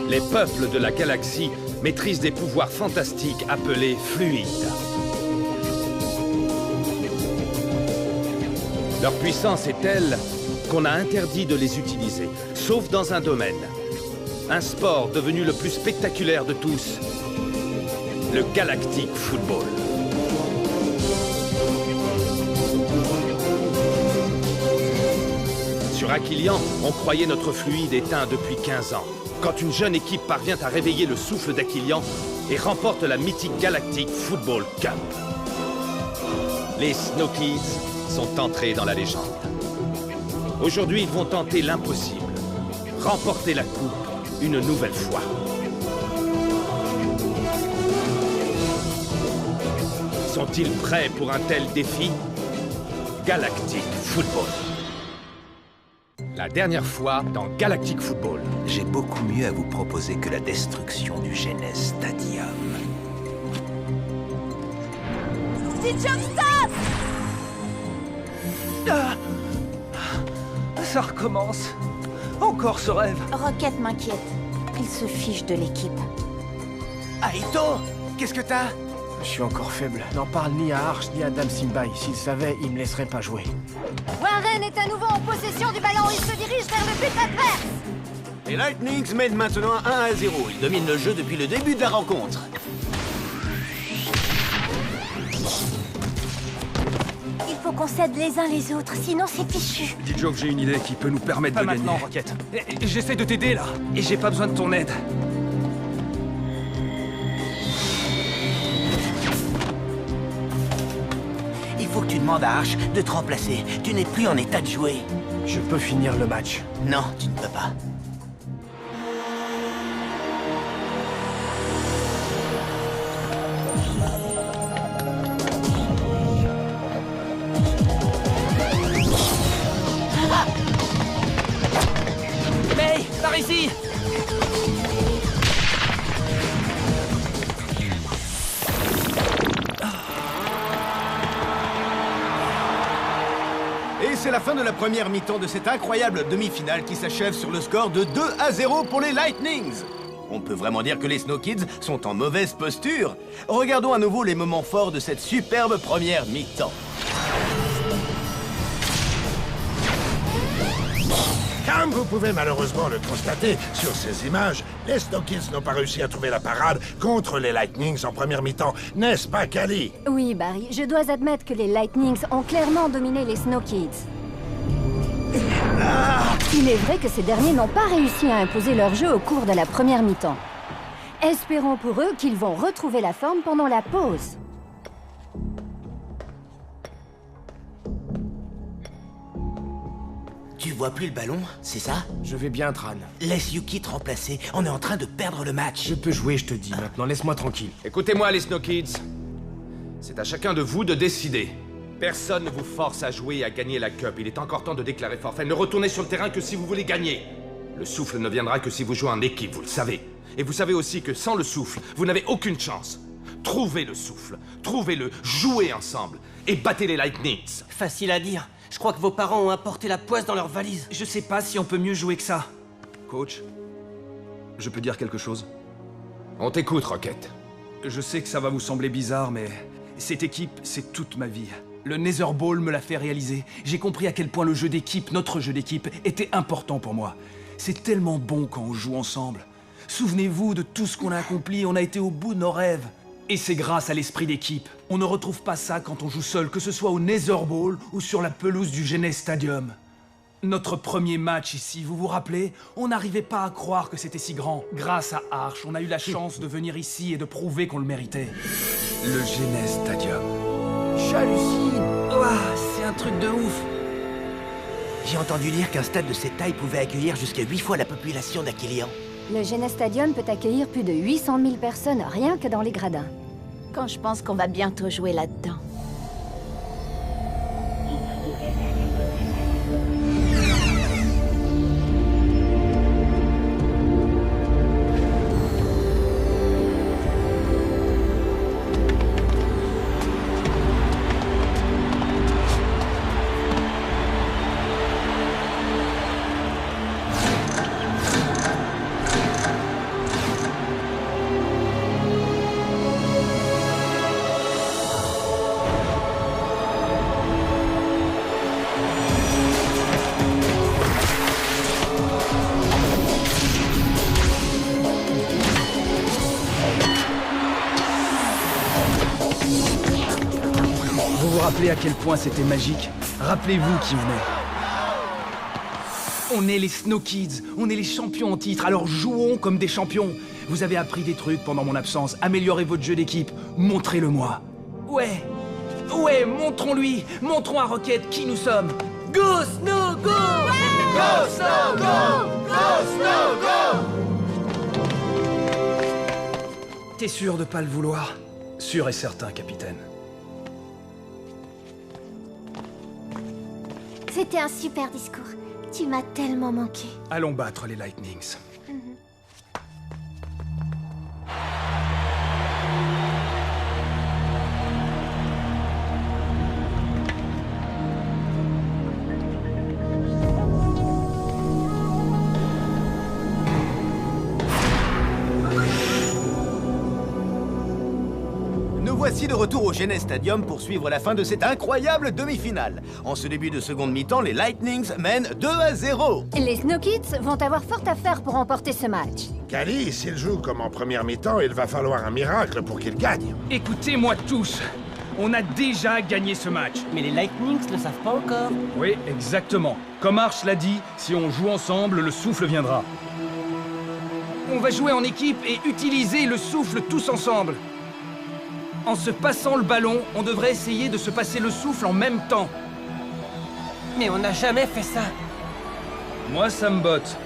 Les peuples de la galaxie maîtrisent des pouvoirs fantastiques appelés fluides. Leur puissance est telle qu'on a interdit de les utiliser, sauf dans un domaine. Un sport devenu le plus spectaculaire de tous, le Galactic Football. Sur Aquilian, on croyait notre fluide éteint depuis 15 ans. Quand une jeune équipe parvient à réveiller le souffle d'Aquilian et remporte la mythique Galactic Football Cup. Les Snow Kids sont entrés dans la légende. Aujourd'hui, ils vont tenter l'impossible. Remporter la coupe une nouvelle fois. Sont-ils prêts pour un tel défi? Galactic Football. La dernière fois dans Galactic Football. J'ai beaucoup mieux à vous proposer que la destruction du Genes Stadium. C'est Jumpstart! Ça recommence. Encore ce rêve. Rocket m'inquiète. Il se fiche de l'équipe. Aito, qu'est-ce que t'as? Je suis encore faible. N'en parle ni à Arch ni à Dame Simbai. S'il savait, il me laisserait pas jouer. Warren est à nouveau en possession du ballon. Il se dirige vers le but adverse. Les Lightnings mènent maintenant 1-0. Ils dominent le jeu depuis le début de la rencontre. Il faut qu'on s'aide les uns les autres, sinon c'est fichu. Dis Joe que j'ai une idée qui peut nous permettre de Maintenant, gagner. Rocket. J'essaie de t'aider, là. Et j'ai pas besoin de ton aide. Il faut que tu demandes à Arch de te remplacer. Tu n'es plus en état de jouer. Je peux finir le match. Non, tu ne peux pas. May, par ici! Et c'est la fin de la première mi-temps de cette incroyable demi-finale qui s'achève sur le score de 2-0 pour les Lightnings. On peut vraiment dire que les Snow Kids sont en mauvaise posture. Regardons à nouveau les moments forts de cette superbe première mi-temps. Comme vous pouvez malheureusement le constater sur ces images, les Snow Kids n'ont pas réussi à trouver la parade contre les Lightnings en première mi-temps, n'est-ce pas, Callie? Oui, Barry, je dois admettre que les Lightnings ont clairement dominé les Snow Kids. Il est vrai que ces derniers n'ont pas réussi à imposer leur jeu au cours de la première mi-temps. Espérons pour eux qu'ils vont retrouver la forme pendant la pause. Tu vois plus le ballon, c'est ça? Je vais bien, Tran. Laisse Yuki te remplacer. On est en train de perdre le match. Je peux jouer, je te dis. Maintenant, laisse-moi tranquille. Écoutez-moi, les Snow Kids. C'est à chacun de vous de décider. Personne ne vous force à jouer et à gagner la Cup. Il est encore temps de déclarer forfait. Ne retournez sur le terrain que si vous voulez gagner. Le souffle ne viendra que si vous jouez en équipe, vous le savez. Et vous savez aussi que sans le souffle, vous n'avez aucune chance. Trouvez le souffle, trouvez-le, jouez ensemble et battez les Lightnings. Facile à dire. Je crois que vos parents ont apporté la poisse dans leur valise. Je sais pas si on peut mieux jouer que ça. Coach, je peux dire quelque chose? On t'écoute, Rocket. Je sais que ça va vous sembler bizarre, mais cette équipe, c'est toute ma vie. Le Nether Ball me l'a fait réaliser. J'ai compris à quel point le jeu d'équipe, notre jeu d'équipe, était important pour moi. C'est tellement bon quand on joue ensemble. Souvenez-vous de tout ce qu'on a accompli, on a été au bout de nos rêves. Et c'est grâce à l'esprit d'équipe. On ne retrouve pas ça quand on joue seul, que ce soit au Nether Ball ou sur la pelouse du Genes Stadium. Notre premier match ici, vous vous rappelez? On n'arrivait pas à croire que c'était si grand. Grâce à Arch, on a eu la chance de venir ici et de prouver qu'on le méritait. Le Genes Stadium. J'hallucine. Ouah, c'est un truc de ouf. J'ai entendu dire qu'un stade de cette taille pouvait accueillir jusqu'à 8 fois la population d'Aquilian. Le Genes Stadium peut accueillir plus de 800 000 personnes rien que dans les gradins. Quand je pense qu'on va bientôt jouer là-dedans. rappelez à quel point c'était magique. Rappelez-vous qui on est. On est les Snow Kids, on est les champions en titre, alors jouons comme des champions. Vous avez appris des trucs pendant mon absence, améliorez votre jeu d'équipe, montrez-le-moi. Ouais, montrons-lui, montrons à Rocket qui nous sommes. Go Snow, go! Go Snow, go! Go Snow, go! T'es sûr de pas le vouloir? Sûr et certain, capitaine. C'était un super discours. Tu m'as tellement manqué. Allons battre les Lightnings. Voici de retour au Genet Stadium pour suivre la fin de cette incroyable demi-finale. En ce début de seconde mi-temps, les Lightnings mènent 2-0. Les Snow Kids vont avoir fort à faire pour remporter ce match. Callie, s'il joue comme en première mi-temps, il va falloir un miracle pour qu'il gagne. Écoutez-moi tous, on a déjà gagné ce match. Mais les Lightnings ne savent pas encore. Oui, exactement. Comme Arch l'a dit, si on joue ensemble, le souffle viendra. On va jouer en équipe et utiliser le souffle tous ensemble. En se passant le ballon, on devrait essayer de se passer le souffle en même temps. Mais on n'a jamais fait ça. Moi, ça me botte.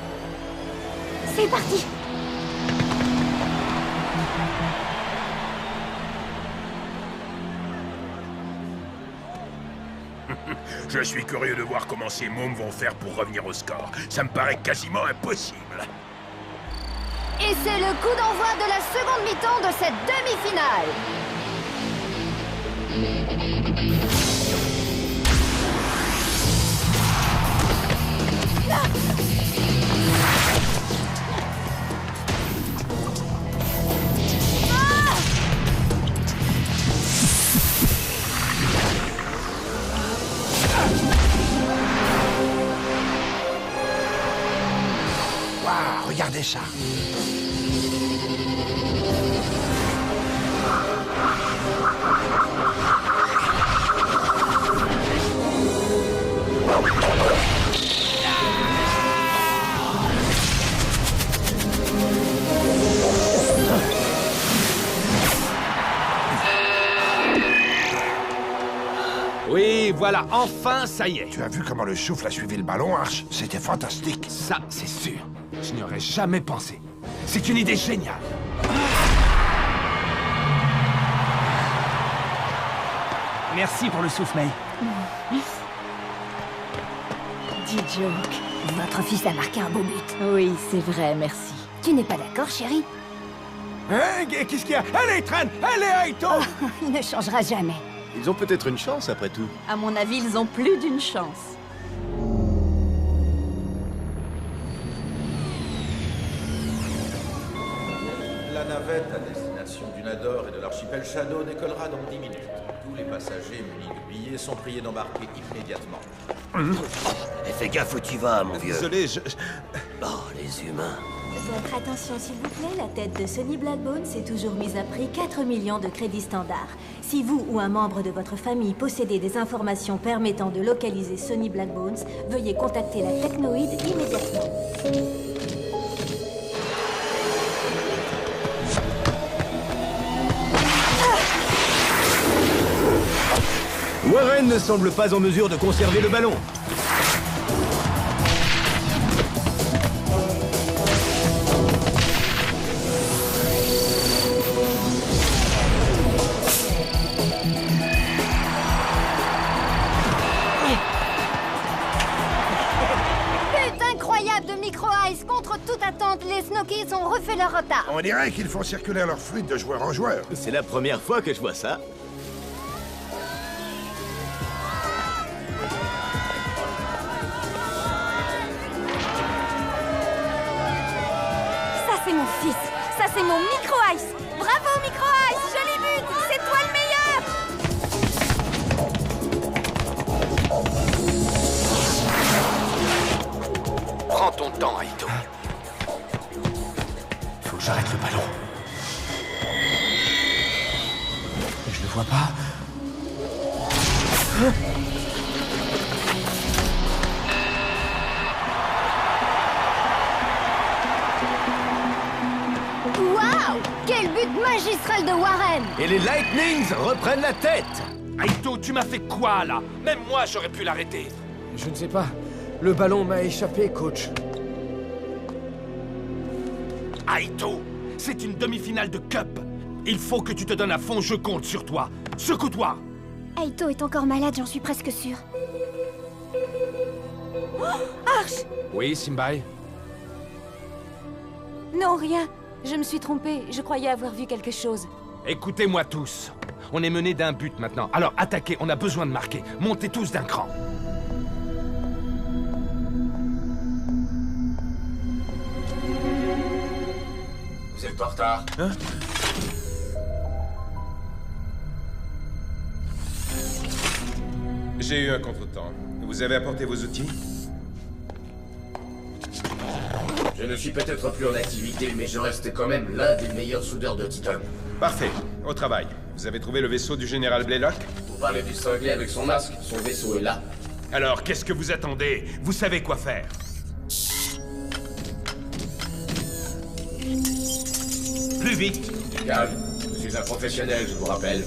C'est parti. Je suis curieux de voir comment ces mômes vont faire pour revenir au score. Ça me paraît quasiment impossible. Et c'est le coup d'envoi de la seconde mi-temps de cette demi-finale. Waouh, regardez ça. Oui, voilà, enfin, ça y est. Tu as vu comment le souffle a suivi le ballon, Arch? C'était fantastique. Ça, c'est sûr. Je n'y aurais jamais pensé. C'est une idée géniale. Merci pour le souffle, May. Dis Joke, votre fils a marqué un beau but. Oui, c'est vrai, merci. Tu n'es pas d'accord, chérie? Hein? Qu'est-ce qu'il y a? Allez, Tran! Allez, Aito! Il ne changera jamais. Ils ont peut-être une chance, après tout. À mon avis, ils ont plus d'une chance. La navette à destination du Nador et de l'archipel Shadow décollera dans 10 minutes. Tous les passagers munis de billets sont priés d'embarquer immédiatement. Et fais gaffe où tu vas, mon vieux. Désolé, Oh, les humains. Votre attention, s'il vous plaît, la tête de Sonny Blackbones est toujours mise à prix 4 millions de crédits standards. Si vous ou un membre de votre famille possédez des informations permettant de localiser Sonny Blackbones, veuillez contacter la Technoïde immédiatement. Warren ne semble pas en mesure de conserver le ballon. Contre toute attente, les Snow Kids ont refait leur retard. On dirait qu'ils font circuler leur fluide de joueur en joueur. C'est la première fois que je vois ça. Ça, c'est mon fils. Ça, c'est mon Micro-Ice. Bravo, Micro-Ice. Joli but. C'est toi le meilleur. Prends ton temps, Aito. Faut que j'arrête le ballon. Je le vois pas. Waouh! Quel but magistral de Warren! Et les Lightnings reprennent la tête. Aito, tu m'as fait quoi, là? Même moi, j'aurais pu l'arrêter. Je ne sais pas. Le ballon m'a échappé, coach. Aito, c'est une demi-finale de Cup. Il faut que tu te donnes à fond, je compte sur toi. Secoue-toi! Aito est encore malade, j'en suis presque sûre. Oh, Arch! Oui, Simbai? Non, rien. Je me suis trompée. Je croyais avoir vu quelque chose. Écoutez-moi tous. On est mené d'un but maintenant. Alors attaquez, on a besoin de marquer. Montez tous d'un cran. Vous êtes en retard. Hein? J'ai eu un contretemps. Vous avez apporté vos outils? Je ne suis peut-être plus en activité, mais je reste quand même l'un des meilleurs soudeurs de Titan. Parfait. Au travail. Vous avez trouvé le vaisseau du général Blaylock? Vous parlez du cinglé avec son masque? Son vaisseau est là. Alors, qu'est-ce que vous attendez? Vous savez quoi faire. Plus vite. Calme. Je suis un professionnel, je vous rappelle.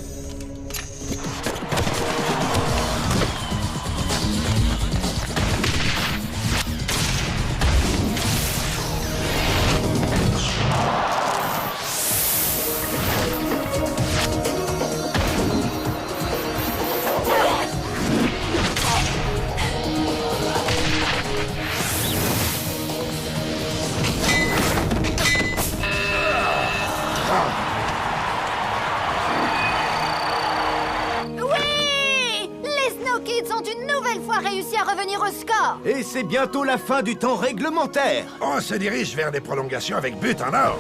Et c'est bientôt la fin du temps réglementaire. On se dirige vers des prolongations avec but en or.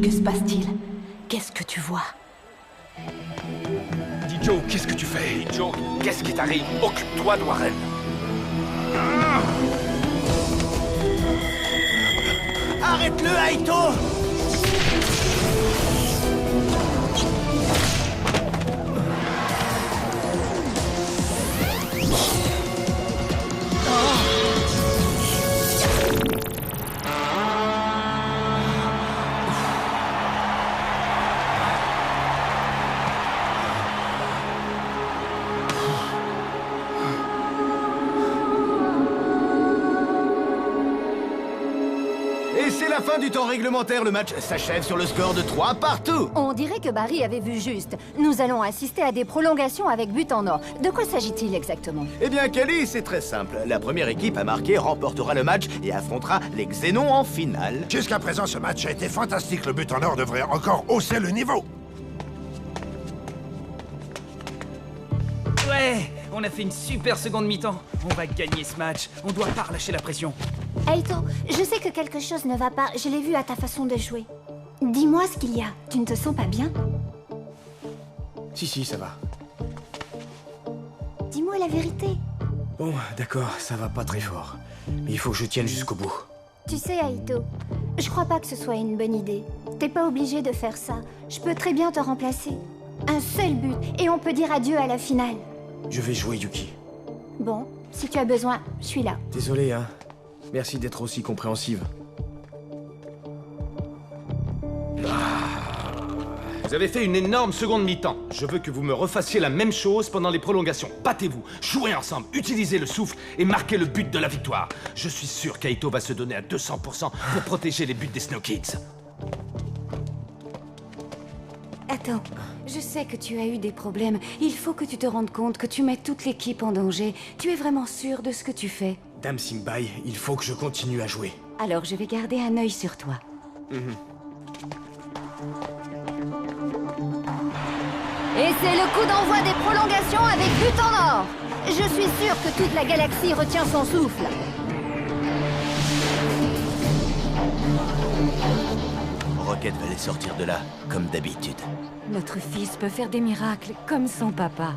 Que se passe-t-il? Qu'est-ce que tu vois? Dis Joe, qu'est-ce que tu fais? Dis Joe, qu'est-ce qui t'arrive? Occupe-toi de Warren. Arrête-le, Aito! Et c'est la fin du temps réglementaire. Le match s'achève sur le score de 3 partout. On dirait que Barry avait vu juste. Nous allons assister à des prolongations avec but en or. De quoi s'agit-il exactement? Eh bien, Kelly, c'est très simple. La première équipe à marquer remportera le match et affrontera les Xénons en finale. Jusqu'à présent, ce match a été fantastique. Le but en or devrait encore hausser le niveau. Ouais, on a fait une super seconde mi-temps. On va gagner ce match. On doit pas relâcher la pression. Aito, je sais que quelque chose ne va pas. Je l'ai vu à ta façon de jouer. Dis-moi ce qu'il y a. Tu ne te sens pas bien? Si, ça va. Dis-moi la vérité. Bon, d'accord, ça va pas très fort. Mais il faut que je tienne jusqu'au bout. Tu sais, Aito, je crois pas que ce soit une bonne idée. T'es pas obligé de faire ça. Je peux très bien te remplacer. Un seul but, et on peut dire adieu à la finale. Je vais jouer, Yuki. Bon, si tu as besoin, je suis là. Désolé, hein. Merci d'être aussi compréhensive. Vous avez fait une énorme seconde mi-temps. Je veux que vous me refassiez la même chose pendant les prolongations. Battez-vous, jouez ensemble, utilisez le souffle et marquez le but de la victoire. Je suis sûr qu'Aito va se donner à 200% pour protéger les buts des Snow Kids. Attends, je sais que tu as eu des problèmes. Il faut que tu te rendes compte que tu mets toute l'équipe en danger. Tu es vraiment sûr de ce que tu fais? Dame Simbai, il faut que je continue à jouer. Alors je vais garder un œil sur toi. Et c'est le coup d'envoi des prolongations avec but en or. Je suis sûr que toute la galaxie retient son souffle. Rocket va les sortir de là, comme d'habitude. Notre fils peut faire des miracles, comme son papa.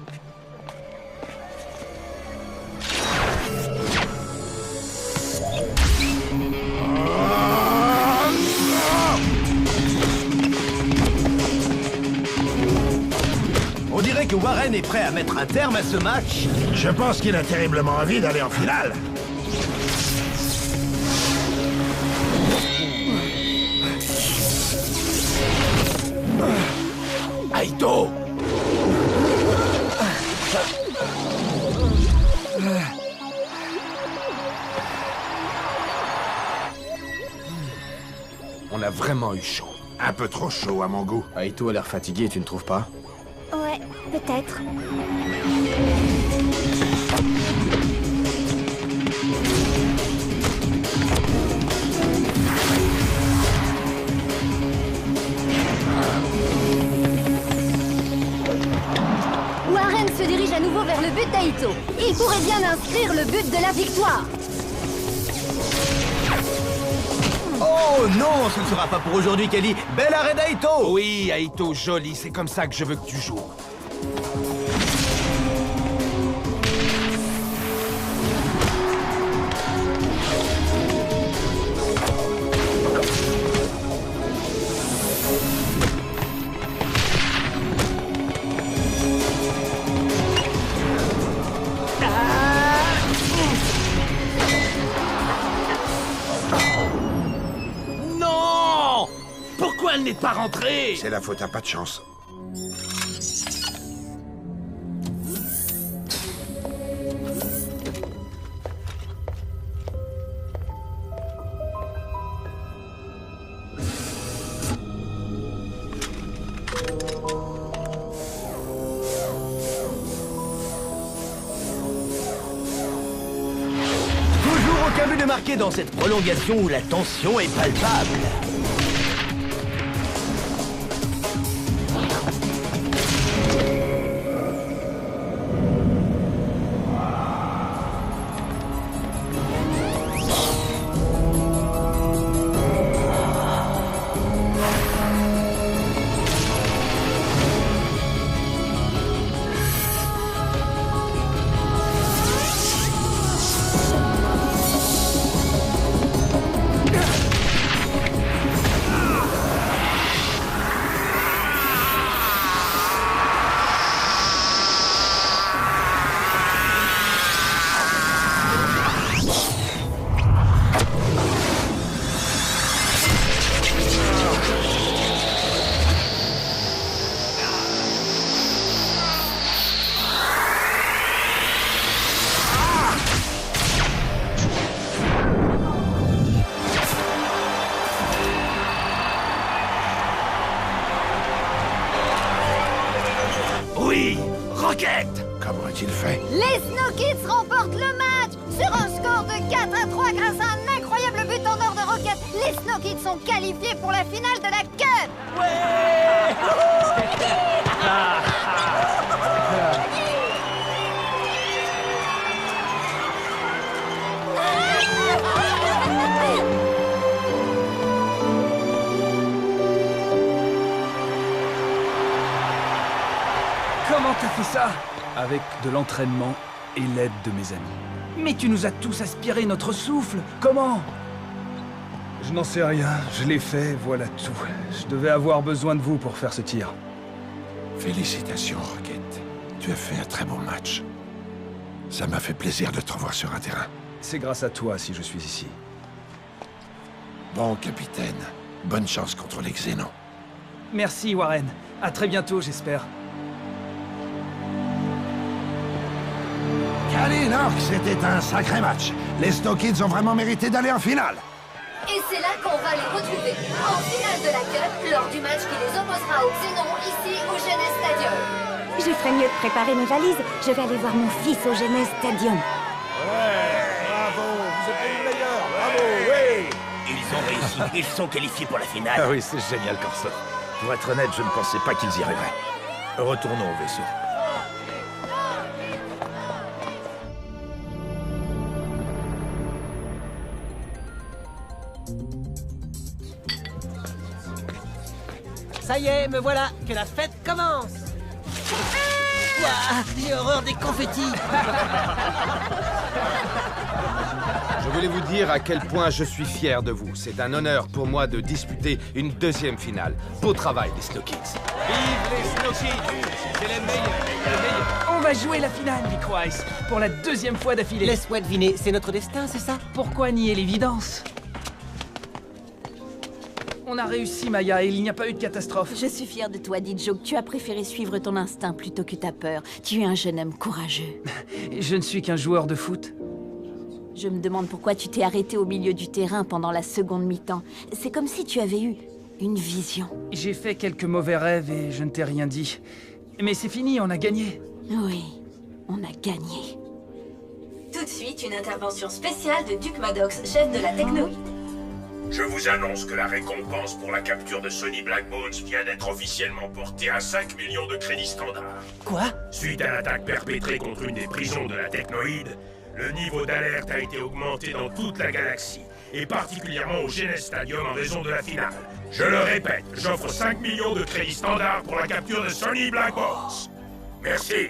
On dirait que Warren est prêt à mettre un terme à ce match. Je pense qu'il a terriblement envie d'aller en finale. Aito! On a vraiment eu chaud. Un peu trop chaud à mon goût. Aito a l'air fatigué, tu ne trouves pas? Ouais, peut-être. Warren se dirige à nouveau vers le but d'Aito. Il pourrait bien inscrire le but de la victoire. Oh non, ce ne sera pas pour aujourd'hui, Kelly. Bel arrêt d'Aito! Oui, Aito, joli, c'est comme ça que je veux que tu joues. Non! Pourquoi elle n'est pas rentrée? C'est la faute à pas de chance. Toujours aucun but de marqué dans cette prolongation où la tension est palpable. Oui! Rocket! Comment a-t-il fait? Les Snow Kids remportent le match sur un score de 4-3 grâce à un incroyable but en or de Rocket. Les Snow Kids sont qualifiés pour la finale de la Cup. Comment t'as fait ça? Avec de l'entraînement et l'aide de mes amis. Mais tu nous as tous aspiré notre souffle. Comment? Je n'en sais rien. Je l'ai fait, voilà tout. Je devais avoir besoin de vous pour faire ce tir. Félicitations, Rocket. Tu as fait un très bon match. Ça m'a fait plaisir de te revoir sur un terrain. C'est grâce à toi si je suis ici. Bon, capitaine. Bonne chance contre les Xénons. Merci, Warren. À très bientôt, j'espère. Kalinor, c'était un sacré match. Les Snow Kids ont vraiment mérité d'aller en finale. Et c'est là qu'on va les retrouver en finale de la Cup lors du match qui les opposera aux Xénons ici au Genes Stadium. Je ferais mieux de préparer mes valises. Je vais aller voir mon fils au Genes Stadium. Bravo, vous êtes les meilleurs. Bravo, oui. Ils ont réussi, ils sont qualifiés pour la finale. Ah oui, c'est génial comme ça. Pour être honnête, je ne pensais pas qu'ils y arriveraient. Retournons au vaisseau. Ça y est, me voilà, que la fête commence. Ouah, j'ai horreur des confettis. Je voulais vous dire à quel point je suis fier de vous. C'est un honneur pour moi de disputer une deuxième finale. Beau travail, les Snow Kids. Vive les Snow Kids! C'est les meilleurs. On va jouer la finale, Vic Rice, pour la deuxième fois d'affilée. Laisse-moi deviner, c'est notre destin, c'est ça? Pourquoi nier l'évidence? On a réussi, Maya, et il n'y a pas eu de catastrophe. Je suis fière de toi, Dijoke. Tu as préféré suivre ton instinct plutôt que ta peur. Tu es un jeune homme courageux. Je ne suis qu'un joueur de foot. Je me demande pourquoi tu t'es arrêté au milieu du terrain pendant la seconde mi-temps. C'est comme si tu avais eu une vision. J'ai fait quelques mauvais rêves et je ne t'ai rien dit. Mais c'est fini, on a gagné. Oui, on a gagné. Tout de suite, une intervention spéciale de Duke Maddox, chef de la techno. Je vous annonce que la récompense pour la capture de Sonny Blackbones vient d'être officiellement portée à 5 millions de crédits standards. Quoi? Suite à l'attaque perpétrée contre une des prisons de la Technoïde, le niveau d'alerte a été augmenté dans toute la galaxie, et particulièrement au Genes Stadium en raison de la finale. Je le répète, j'offre 5 millions de crédits standards pour la capture de Sonny Blackbones. Merci.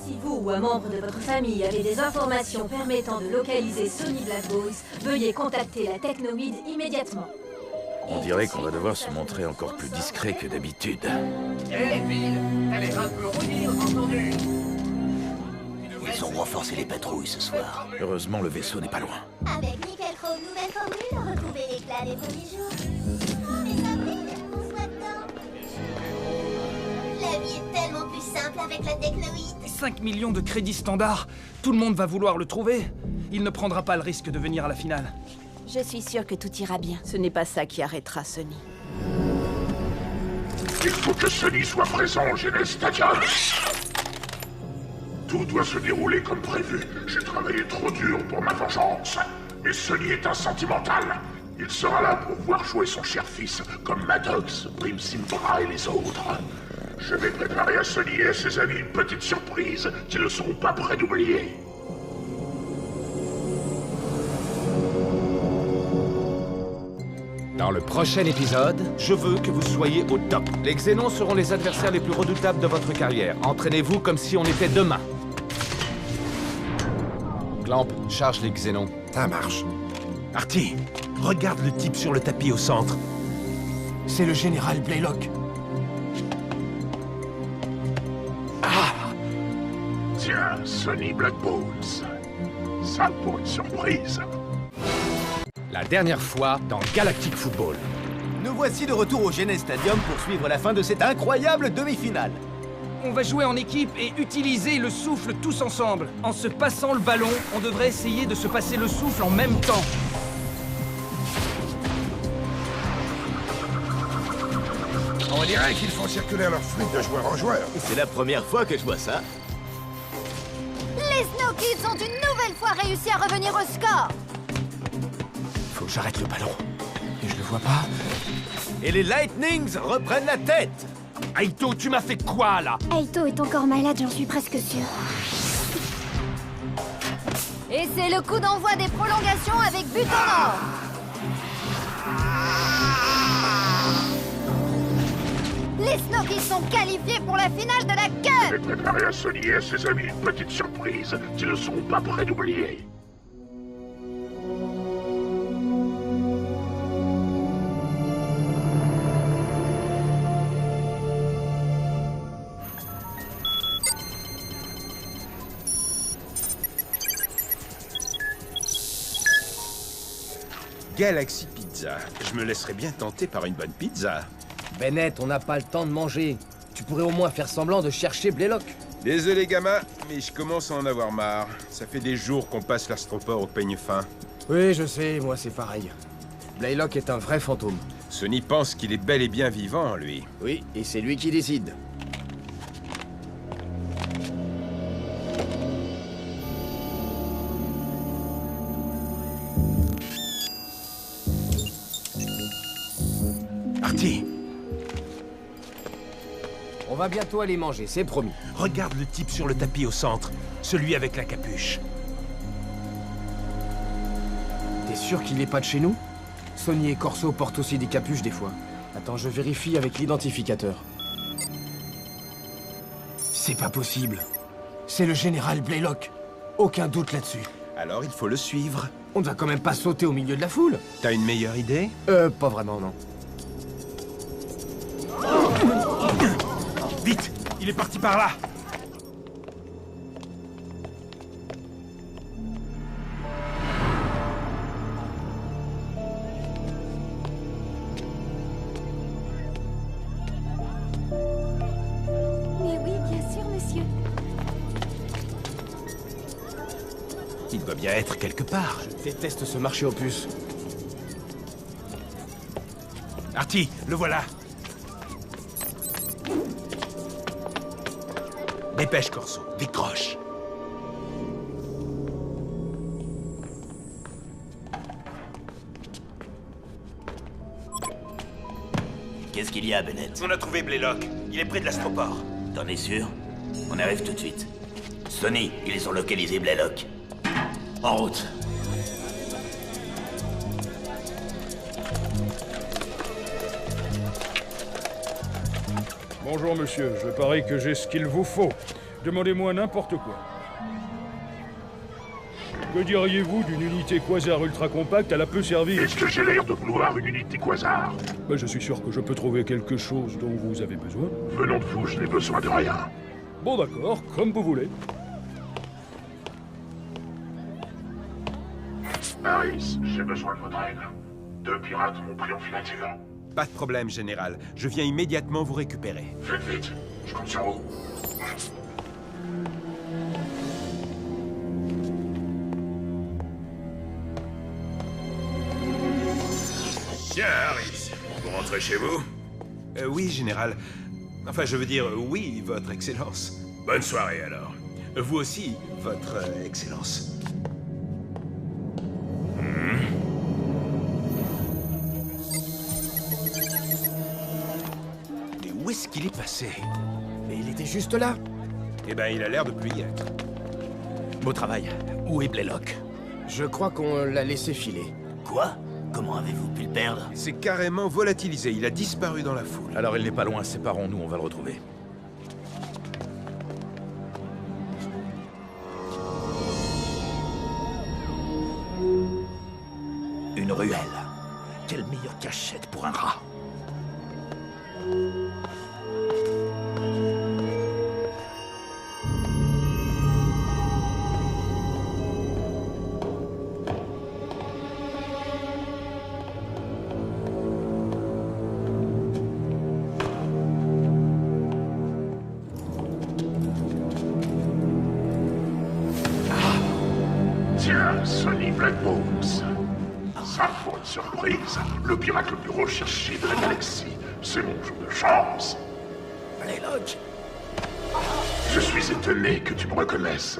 Si vous ou un membre de votre famille avez des informations permettant de localiser Sonny Blackbones, veuillez contacter la Technoïde immédiatement. On dirait qu'on va devoir se montrer encore plus discret que d'habitude. Elle est un peu rouillée, entendu. Ils ont renforcé les patrouilles ce soir. Heureusement, le vaisseau n'est pas loin. Avec Nickel Chrome, nouvelle formule, retrouvez l'éclat des premiers jours. Oh, mais ça brille, on se voit dedans. La vie est tellement plus simple avec la Technoïde. 5 millions de crédits standards. Tout le monde va vouloir le trouver. Il ne prendra pas le risque de venir à la finale. Je suis sûre que tout ira bien. Ce n'est pas ça qui arrêtera Sonny. Il faut que Sonny soit présent au Genes Stadium. Tout doit se dérouler comme prévu. J'ai travaillé trop dur pour ma vengeance. Mais Sonny est un sentimental. Il sera là pour voir jouer son cher fils, comme Maddox, Prim Simpra et les autres. Je vais préparer à Sonny et à ses amis une petite surprise qu'ils ne seront pas prêts d'oublier. Dans le prochain épisode, je veux que vous soyez au top. Les Xénons seront les adversaires les plus redoutables de votre carrière. Entraînez-vous comme si on était demain. Clamp, charge les Xénons. Ça marche. Artie, regarde le type sur le tapis au centre. C'est le général Blaylock. Tiens, Sonny Blackbones. Ça pour une surprise. La dernière fois dans Galactic Football. Nous voici de retour au Genes Stadium pour suivre la fin de cette incroyable demi-finale. On va jouer en équipe et utiliser le souffle tous ensemble. En se passant le ballon, on devrait essayer de se passer le souffle en même temps. On dirait qu'ils font circuler leur fluide de joueur en joueur. C'est la première fois que je vois ça. Les Snow Kids ont une nouvelle fois réussi à revenir au score. Faut que j'arrête le ballon. Et je le vois pas. Et les Lightnings reprennent la tête. Aito, tu m'as fait quoi, là? Aito est encore malade, j'en suis presque sûre. Et c'est le coup d'envoi des prolongations avec but en or. Les Snow Kids sont qualifiés pour la finale de la Cup. J'ai préparé à Sonny et à ses amis une petite surprise qu'ils ne seront pas prêts d'oublier. Galaxy Pizza. Je me laisserais bien tenter par une bonne pizza. Bennett, on n'a pas le temps de manger. Tu pourrais au moins faire semblant de chercher Blaylock. Désolé, gamin, mais je commence à en avoir marre. Ça fait des jours qu'on passe l'astroport au peigne fin. Oui, je sais, moi c'est pareil. Blaylock est un vrai fantôme. Sonny pense qu'il est bel et bien vivant, lui. Oui, et c'est lui qui décide. Artie. va bientôt aller manger, c'est promis. Regarde le type sur le tapis au centre, celui avec la capuche. T'es sûr qu'il est pas de chez nous? Sonny et Corso portent aussi des capuches des fois. Attends, je vérifie avec l'identificateur. C'est pas possible. C'est le général Blaylock. Aucun doute là-dessus. Alors il faut le suivre. On ne va quand même pas sauter au milieu de la foule. T'as une meilleure idée? Pas vraiment, non. Vite! Il est parti par là! Mais oui, bien sûr, monsieur. Il doit bien être quelque part. Je déteste ce marché aux puces. Artie, le voilà! Dépêche, Corso, décroche! Qu'est-ce qu'il y a, Bennett? On a trouvé Blaylock. Il est près de l'astroport. T'en es sûr? On arrive tout de suite. Sonny, ils ont localisé Blaylock. En route. Bonjour, monsieur. Je parie que j'ai ce qu'il vous faut. Demandez-moi n'importe quoi. Que diriez-vous d'une unité quasar ultra compacte à la peu servir? Est-ce que j'ai l'air de vouloir une unité quasar? Ben, je suis sûr que je peux trouver quelque chose dont vous avez besoin. Venons de vous, je n'ai besoin de rien. Bon, d'accord, comme vous voulez. Harris, j'ai besoin de votre aide. 2 pirates m'ont pris en filature. Pas de problème, général. Je viens immédiatement vous récupérer. Faites vite, je compte sur vous. Tiens, Harris, vous rentrez chez vous? Oui, général. Enfin, je veux dire, oui, votre excellence. Bonne soirée, alors. Vous aussi, votre excellence. Mais où est-ce qu'il est passé? Mais il était juste là. Eh ben, il a l'air de plus y être. Beau travail. Où est Blaylock? Je crois qu'on l'a laissé filer. Quoi? Comment avez-vous pu le perdre? C'est carrément volatilisé. Il a disparu dans la foule. Alors il n'est pas loin. Séparons-nous, on va le retrouver. Une ruelle. Quelle meilleure cachette pour un rat. Tiens, Sonny Blackbones. Sa faute surprise, le pirate le plus recherché de la galaxie. C'est mon jour de chance. Blaylock. Je suis étonné que tu me reconnaisses.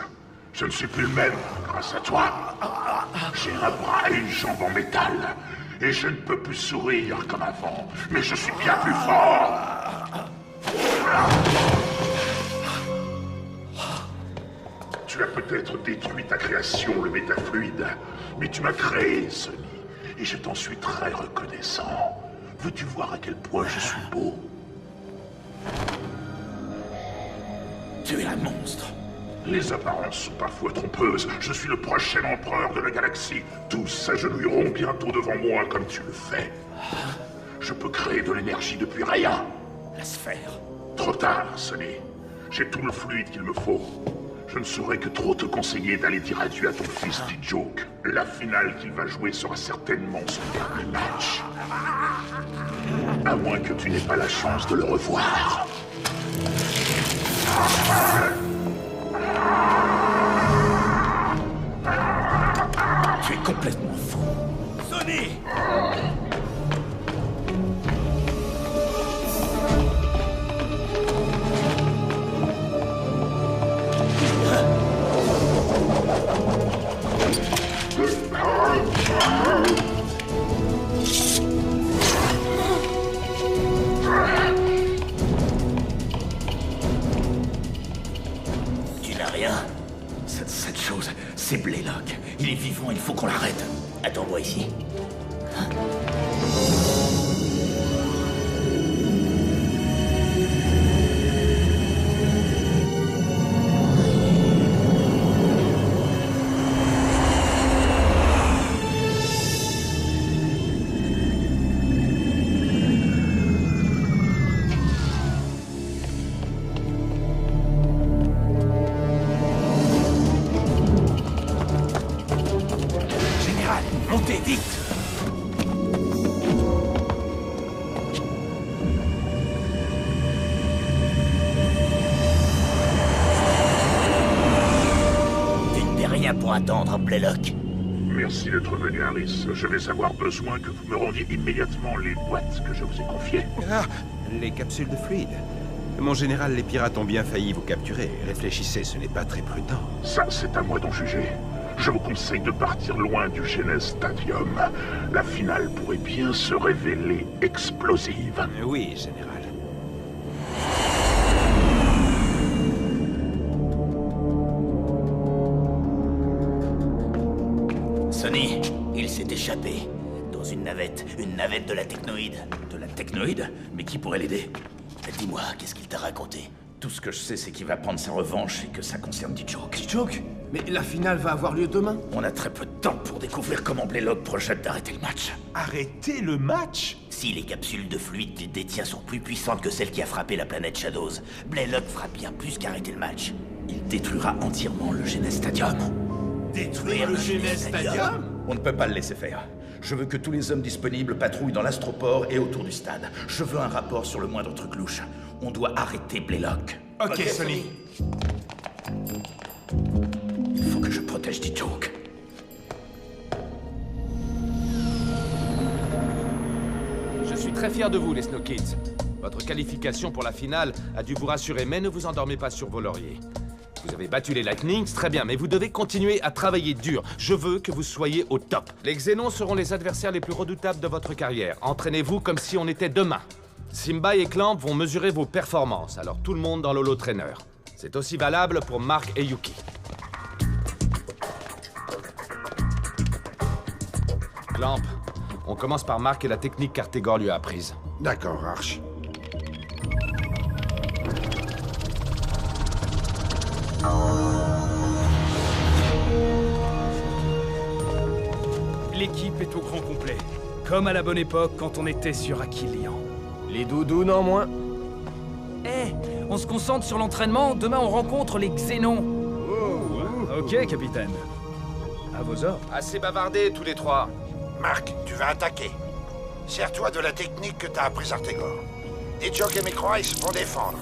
Je ne suis plus le même grâce à toi. J'ai un bras et une jambe en métal. Et je ne peux plus sourire comme avant. Mais je suis bien plus fort. Tu as peut-être détruit ta création, le métafluide. Mais tu m'as créé, Sonny. Et je t'en suis très reconnaissant. Veux-tu voir à quel point je suis beau? Tu es un monstre. Les apparences sont parfois trompeuses. Je suis le prochain empereur de la galaxie. Tous s'agenouilleront bientôt devant moi comme tu le fais. Je peux créer de l'énergie depuis rien. La sphère. Trop tard, Sonny. J'ai tout le fluide qu'il me faut. Je ne saurais que trop te conseiller d'aller dire adieu à ton fils T-Joke. La finale qu'il va jouer sera certainement son dernier match. À moins que tu n'aies pas la chance de le revoir. Tu es complètement fou. Sonny! C'est Blaylock. Il est vivant, il faut qu'on l'arrête. Attends-moi ici. Montez, vite! Tu ne fais rien pour attendre, Blaylock. Merci d'être venu, Harris. Je vais avoir besoin que vous me rendiez immédiatement les boîtes que je vous ai confiées. Ah, les capsules de fluide. Mon général, les pirates ont bien failli vous capturer. Réfléchissez, ce n'est pas très prudent. Ça, c'est à moi d'en juger. Je vous conseille de partir loin du Genes Stadium. La finale pourrait bien se révéler explosive. Oui, général. Sonny, il s'est échappé. Dans une navette de la Technoïde. De la Technoïde? Mais qui pourrait l'aider? Dis-moi, qu'est-ce qu'il t'a raconté? Tout ce que je sais, c'est qu'il va prendre sa revanche et que ça concerne T-Choke. T-Choke? Mais la finale va avoir lieu demain. On a très peu de temps pour découvrir comment Blaylock projette d'arrêter le match. Arrêter le match? Si les capsules de fluide qu'il détient sont plus puissantes que celles qui a frappé la planète Shadows, Blaylock fera bien plus qu'arrêter le match. Il détruira entièrement le Genes Stadium. Détruire le Genes Stadium? On ne peut pas le laisser faire. Je veux que tous les hommes disponibles patrouillent dans l'astroport et autour du stade. Je veux un rapport sur le moindre truc louche. On doit arrêter Blaylock. Ok, Sonny. Il faut que je protège T-Choke. Je suis très fier de vous, les Snow Kids. Votre qualification pour la finale a dû vous rassurer, mais ne vous endormez pas sur vos lauriers. Vous avez battu les Lightnings, très bien, mais vous devez continuer à travailler dur. Je veux que vous soyez au top. Les Xénons seront les adversaires les plus redoutables de votre carrière. Entraînez-vous comme si on était demain. Simba et Clamp vont mesurer vos performances, alors tout le monde dans l'Holo Trainer. C'est aussi valable pour Mark et Yuki. Clamp, on commence par Mark et la technique qu'Artegor lui a apprise. D'accord, Arch. L'équipe est au grand complet. Comme à la bonne époque quand on était sur Aquilian. Les doudous, non moins. Eh, on se concentre sur l'entraînement, demain on rencontre les Xénons. Ok, capitaine. À vos ordres. Assez bavardé, tous les trois. Mark, tu vas attaquer. Sers-toi de la technique que t'as apprise Artegor. T-Choke et Micro-Ice vont défendre.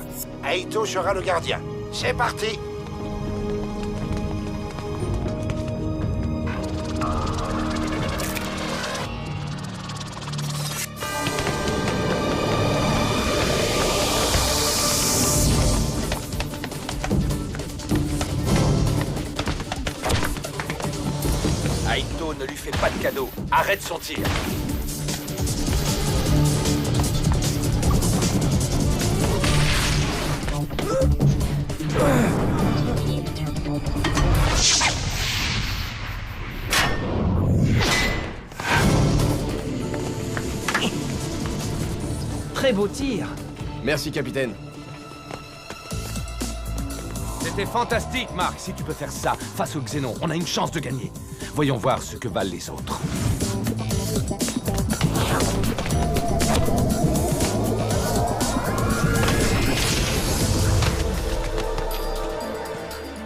Aito sera le gardien. C'est parti! Aito, ne lui fais pas de cadeau. Arrête son tir. Très beau tir. Merci, capitaine. C'était fantastique, Mark. Si tu peux faire ça face aux Xénons, on a une chance de gagner. Voyons voir ce que valent les autres.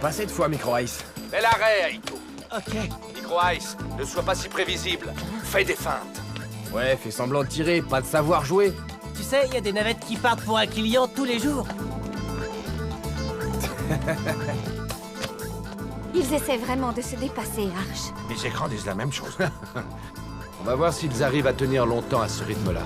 Pas cette fois, Micro-Ice. Bel arrêt, Aito. Ok. Micro-Ice, ne sois pas si prévisible. Fais des feintes. Ouais, fais semblant de tirer, pas de savoir jouer. Tu sais, il y a des navettes qui partent pour un client tous les jours. Ils essaient vraiment de se dépasser, Arch. Les écrans disent la même chose. On va voir s'ils arrivent à tenir longtemps à ce rythme-là.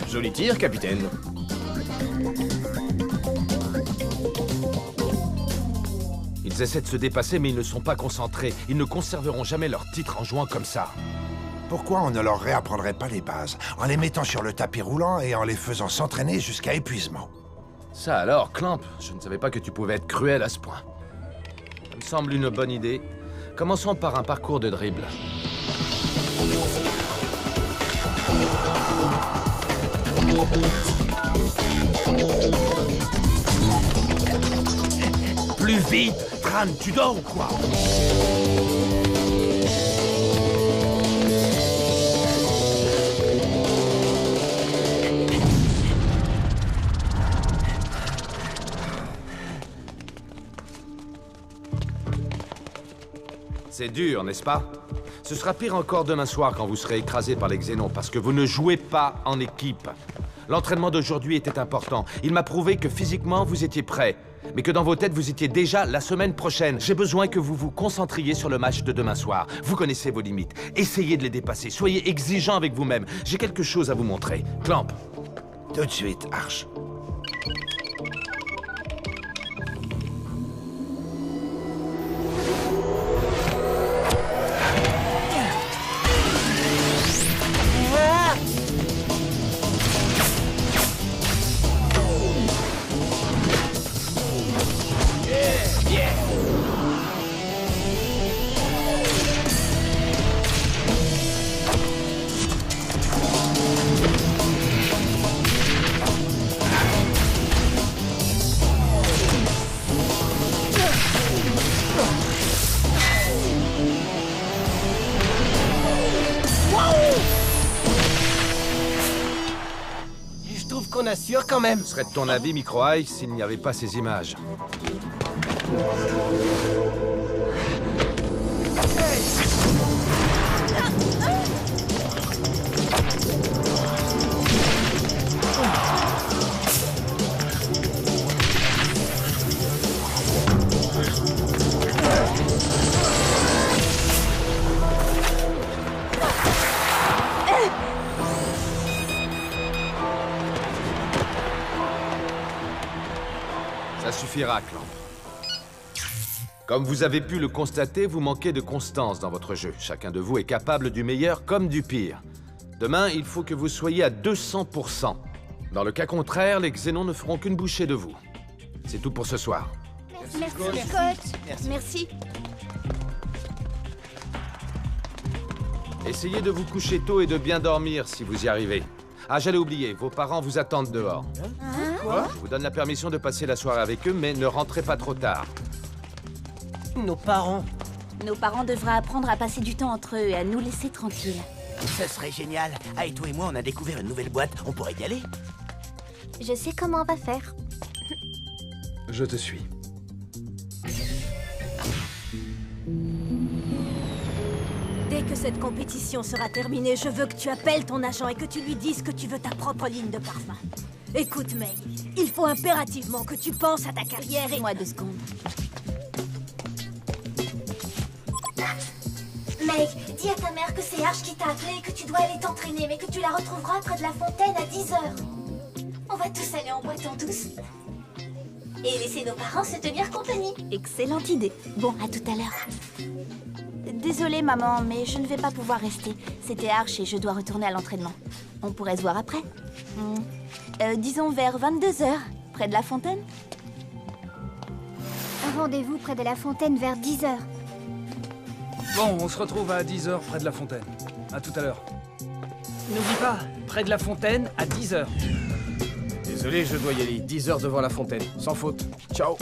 Joli tir, capitaine. Ils Ils essaient de se dépasser, mais ils ne sont pas concentrés. Ils ne conserveront jamais leur titre en jouant comme ça. Pourquoi on ne leur réapprendrait pas les bases, en les mettant sur le tapis roulant et en les faisant s'entraîner jusqu'à épuisement? Ça alors, Clamp, je ne savais pas que tu pouvais être cruel à ce point. Ça me semble une bonne idée. Commençons par un parcours de dribble. Plus vite! Tran, tu dors ou quoi? C'est dur, n'est-ce pas? Ce sera pire encore demain soir quand vous serez écrasé par les Xénons, parce que vous ne jouez pas en équipe. L'entraînement d'aujourd'hui était important. Il m'a prouvé que physiquement, vous étiez prêts, mais que dans vos têtes, vous étiez déjà la semaine prochaine. J'ai besoin que vous vous concentriez sur le match de demain soir. Vous connaissez vos limites. Essayez de les dépasser. Soyez exigeant avec vous-même. J'ai quelque chose à vous montrer. Clamp. Tout de suite, Arch. On assure quand même. Ce serait de ton avis, Micro-Eye, s'il n'y avait pas ces images. Ça suffira, Clamp. Comme vous avez pu le constater, vous manquez de constance dans votre jeu. Chacun de vous est capable du meilleur comme du pire. Demain, il faut que vous soyez à 200%. Dans le cas contraire, les Xénons ne feront qu'une bouchée de vous. C'est tout pour ce soir. Merci, Scott. Merci. Essayez de vous coucher tôt et de bien dormir si vous y arrivez. Ah, j'allais oublier, vos parents vous attendent dehors. Quoi? Je vous donne la permission de passer la soirée avec eux, mais ne rentrez pas trop tard. Nos parents. Nos parents devraient apprendre à passer du temps entre eux et à nous laisser tranquilles. Ce serait génial. Aito et moi, on a découvert une nouvelle boîte. On pourrait y aller. Je sais comment on va faire. Je te suis. Dès que cette compétition sera terminée, je veux que tu appelles ton agent et que tu lui dises que tu veux ta propre ligne de parfum. Écoute, May, il faut impérativement que tu penses à ta carrière et... Moi 2 secondes. Meg, dis à ta mère que c'est Arch qui t'a appelé et que tu dois aller t'entraîner, mais que tu la retrouveras près de la fontaine à 10h. On va tous aller en boîte en douce. Et laisser nos parents se tenir compagnie. Excellente idée. Bon, à tout à l'heure. Désolée, maman, mais je ne vais pas pouvoir rester. C'était Arch et je dois retourner à l'entraînement. On pourrait se voir après. Disons vers 22h, près de la fontaine. Un rendez-vous près de la fontaine vers 10h. Bon, on se retrouve à 10h près de la fontaine. À tout à l'heure. N'oublie pas, près de la fontaine à 10h. Désolé, je dois y aller. 10h devant la fontaine. Sans faute. Ciao.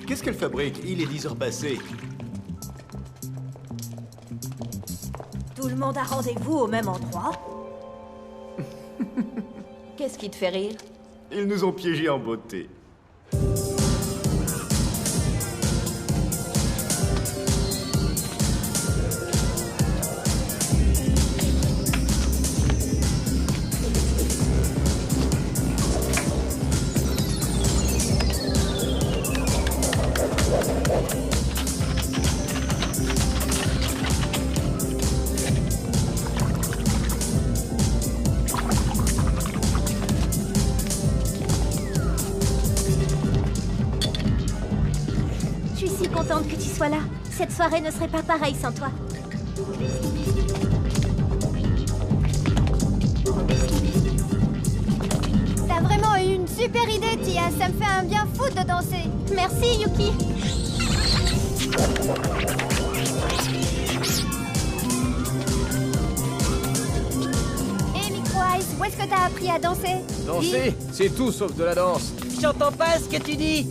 Qu'est-ce qu'elle fabrique? Il est 10h passées. Tout le monde a rendez-vous au même endroit? Qu'est-ce qui te fait rire? Ils nous ont piégés en beauté. suis si contente que tu sois là. Cette soirée ne serait pas pareille sans toi. T'as vraiment eu une super idée, Tia. Ça me fait un bien fou de danser. Merci, Yuki. Et Micro-Ice, où est-ce que t'as appris à danser? Danser, c'est tout sauf de la danse. J'entends pas ce que tu dis.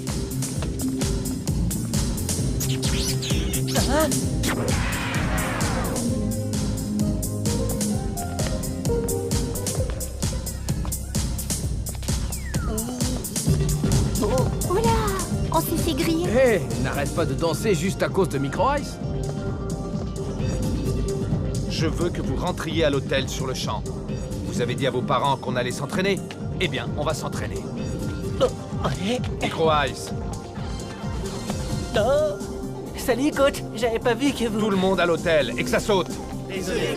Hein? Oh là, on s'est fait griller. Hé, n'arrête pas de danser juste à cause de Micro-Ice. Je veux que vous rentriez à l'hôtel sur le champ. Vous avez dit à vos parents qu'on allait s'entraîner? Eh bien, on va s'entraîner. Micro-Ice. Oh. Salut, coach. J'avais pas vu que vous... Tout le monde à l'hôtel et que ça saute. Désolé,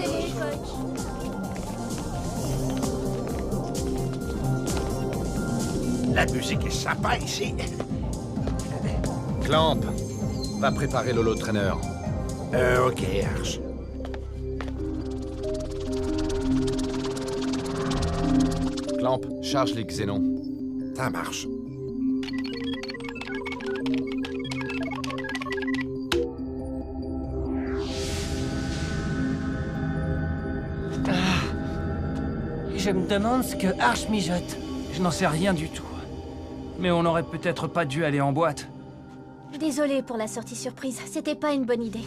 La musique est sympa ici. Clamp, va préparer l'holo trainer. Ok, Arch. Clamp, charge les xénons. Ça marche. Je me demande ce que Arch mijote. Je n'en sais rien du tout. Mais on n'aurait peut-être pas dû aller en boîte. Désolée pour la sortie surprise, c'était pas une bonne idée.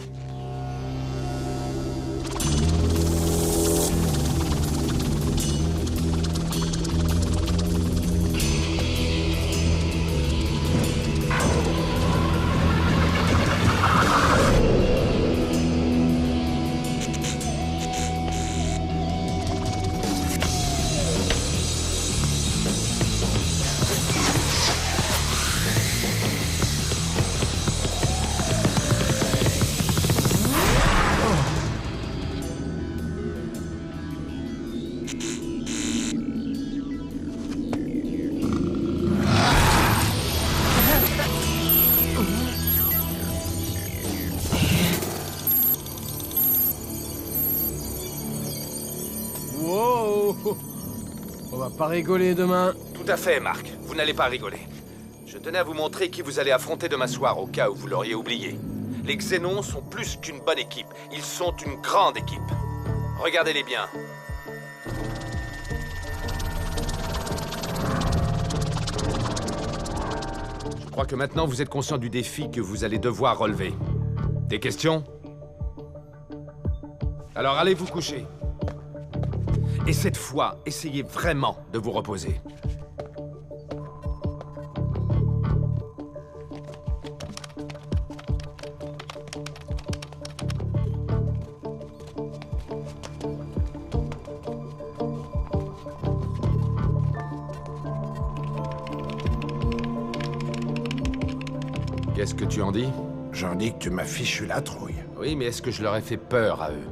On va pas rigoler demain. Tout à fait, Marc. Vous n'allez pas rigoler. Je tenais à vous montrer qui vous allez affronter demain soir, au cas où vous l'auriez oublié. Les Xénons sont plus qu'une bonne équipe. Ils sont une grande équipe. Regardez-les bien. Je crois que maintenant vous êtes conscient du défi que vous allez devoir relever. Des questions? Alors allez vous coucher. Et cette fois, essayez vraiment de vous reposer. Qu'est-ce que tu en dis? J'en dis que tu m'as fichu la trouille. Oui, mais est-ce que je leur ai fait peur à eux?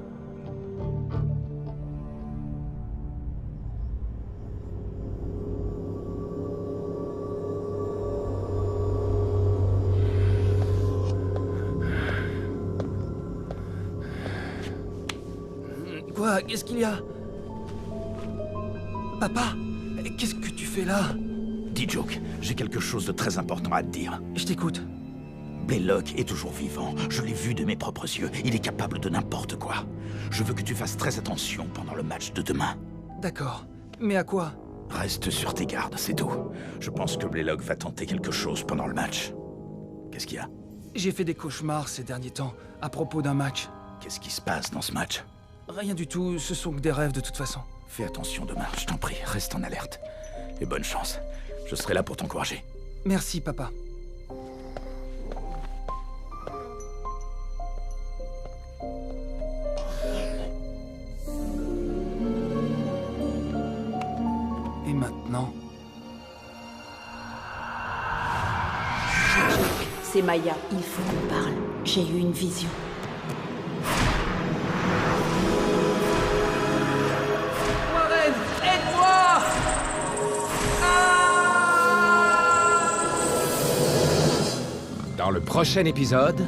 Quoi? Qu'est-ce qu'il y a? Papa? Qu'est-ce que tu fais là? T-Joke, j'ai quelque chose de très important à te dire. Je t'écoute. Blaylock est toujours vivant. Je l'ai vu de mes propres yeux. Il est capable de n'importe quoi. Je veux que tu fasses très attention pendant le match de demain. D'accord. Mais à quoi? Reste sur tes gardes, c'est tout. Je pense que Blaylock va tenter quelque chose pendant le match. Qu'est-ce qu'il y a? J'ai fait des cauchemars ces derniers temps, à propos d'un match. Qu'est-ce qui se passe dans ce match? Rien du tout, ce sont que des rêves de toute façon. Fais attention demain, je t'en prie. Reste en alerte. Et bonne chance. Je serai là pour t'encourager. Merci, papa. Et maintenant? C'est Maya, il faut qu'on parle. J'ai eu une vision. Warren, aide-moi! Dans le prochain épisode...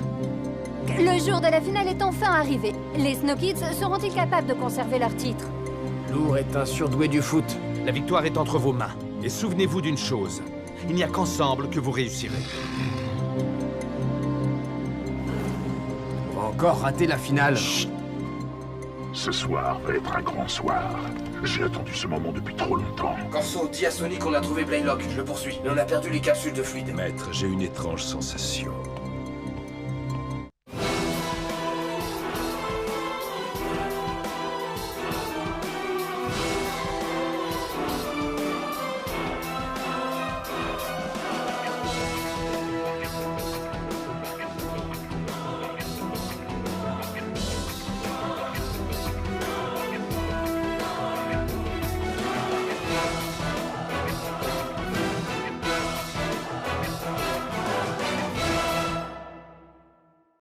Le jour de la finale est enfin arrivé. Les Snow Kids seront-ils capables de conserver leur titre? Lourd est un surdoué du foot. La victoire est entre vos mains. Et souvenez-vous d'une chose. Il n'y a qu'ensemble que vous réussirez. On va encore rater la finale. Chut. Ce soir va être un grand soir. J'ai attendu ce moment depuis trop longtemps. Corso, dis à Sony qu'on a trouvé Blaylock. Je le poursuis. Mais on a perdu les capsules de fluide. Maître, j'ai une étrange sensation.